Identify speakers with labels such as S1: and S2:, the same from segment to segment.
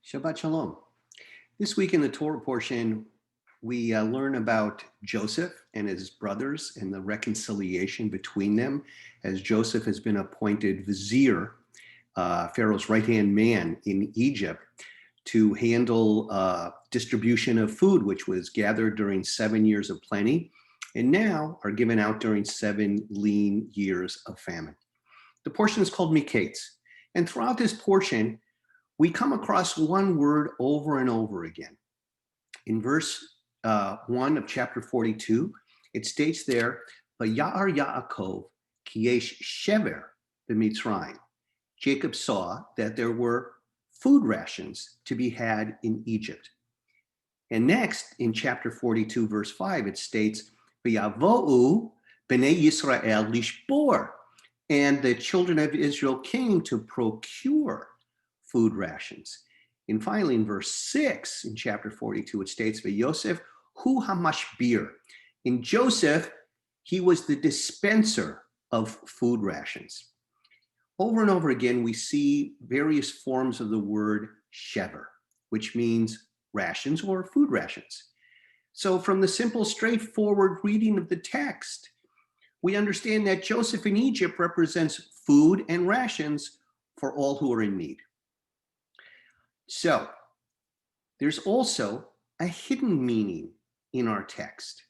S1: Shabbat Shalom. This week in the Torah portion, we learn about Joseph and his brothers and the reconciliation between them, as Joseph has been appointed vizier, Pharaoh's right-hand man in Egypt, to handle distribution of food, which was gathered during 7 years of plenty, and now are given out during 7 lean years of famine. The portion is called Miketz, and throughout this portion, we come across one word over and over again. In verse 1 of chapter 42, it states there, Vayar Yaakov ki yesh shever b'Mitzrayim. Jacob saw that there were food rations to be had in Egypt. And next, in chapter 42, verse 5, it states, V'yavo'u b'nei Yisrael lishbor. And the children of Israel came to procure food rations. And finally, in verse 6 in chapter 42, it states, Yosef hu hamashbir. In Joseph, he was the dispenser of food rations. Over and over again, we see various forms of the word shever, which means rations or food rations. So from the simple, straightforward reading of the text, we understand that Joseph in Egypt represents food and rations for all who are in need. So there's also a hidden meaning in our text.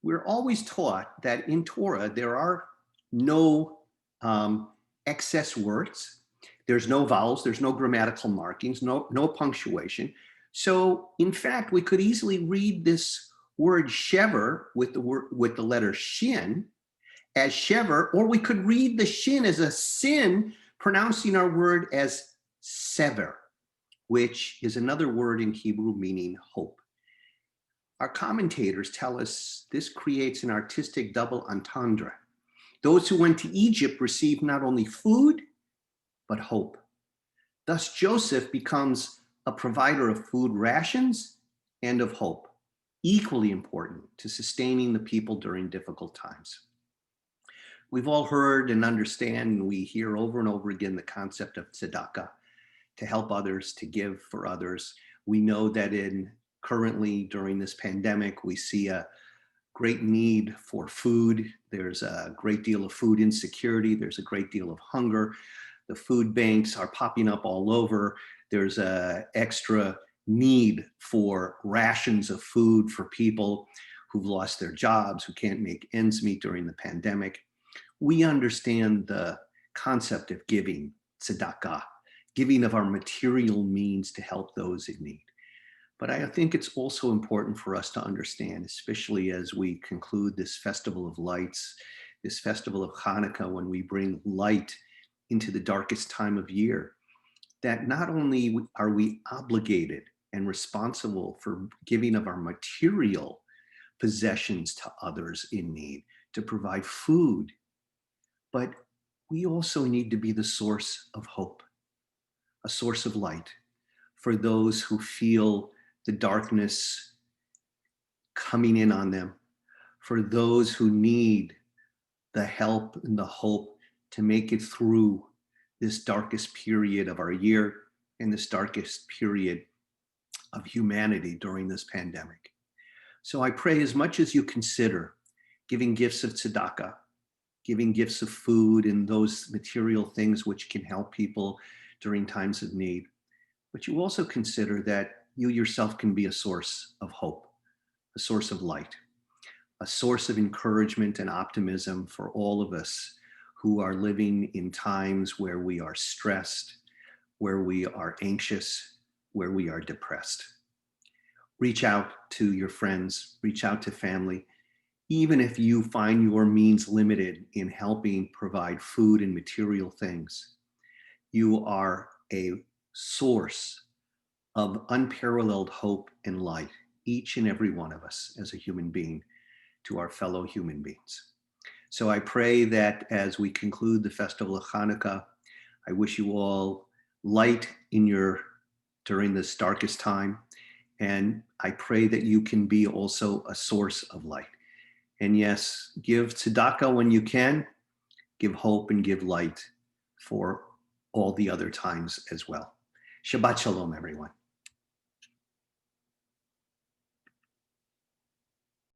S1: We're always taught that in Torah, there are no excess words. There's no vowels, there's no grammatical markings, no punctuation. So in fact, we could easily read this word shever with the letter shin as shever, or we could read the shin as a sin, pronouncing our word as sever, which is another word in Hebrew meaning hope. Our commentators tell us this creates an artistic double entendre. Those who went to Egypt received not only food, but hope. Thus, Joseph becomes a provider of food rations and of hope, equally important to sustaining the people during difficult times. We've all heard and understand, and we hear over and over again the concept of tzedakah, to help others, to give for others. We know that currently during this pandemic, we see a great need for food. There's a great deal of food insecurity. There's a great deal of hunger. The food banks are popping up all over. There's a extra need for rations of food for people who've lost their jobs, who can't make ends meet during the pandemic. We understand the concept of giving, tzedakah, giving of our material means to help those in need. But I think it's also important for us to understand, especially as we conclude this festival of lights, this festival of Hanukkah, when we bring light into the darkest time of year, that not only are we obligated and responsible for giving of our material possessions to others in need, to provide food, but we also need to be the source of hope, a source of light for those who feel the darkness coming in on them, for those who need the help and the hope to make it through this darkest period of our year and this darkest period of humanity during this pandemic. So I pray, as much as you consider giving gifts of tzedakah, giving gifts of food and those material things which can help people during times of need, but you also consider that you yourself can be a source of hope, a source of light, a source of encouragement and optimism for all of us who are living in times where we are stressed, where we are anxious, where we are depressed. Reach out to your friends, reach out to family, even if you find your means limited in helping provide food and material things. You are a source of unparalleled hope and light, each and every one of us as a human being, to our fellow human beings. So I pray that as we conclude the festival of Hanukkah, I wish you all light during this darkest time. And I pray that you can be also a source of light. And yes, give tzedakah when you can, give hope and give light for all the other times as well. Shabbat Shalom, everyone.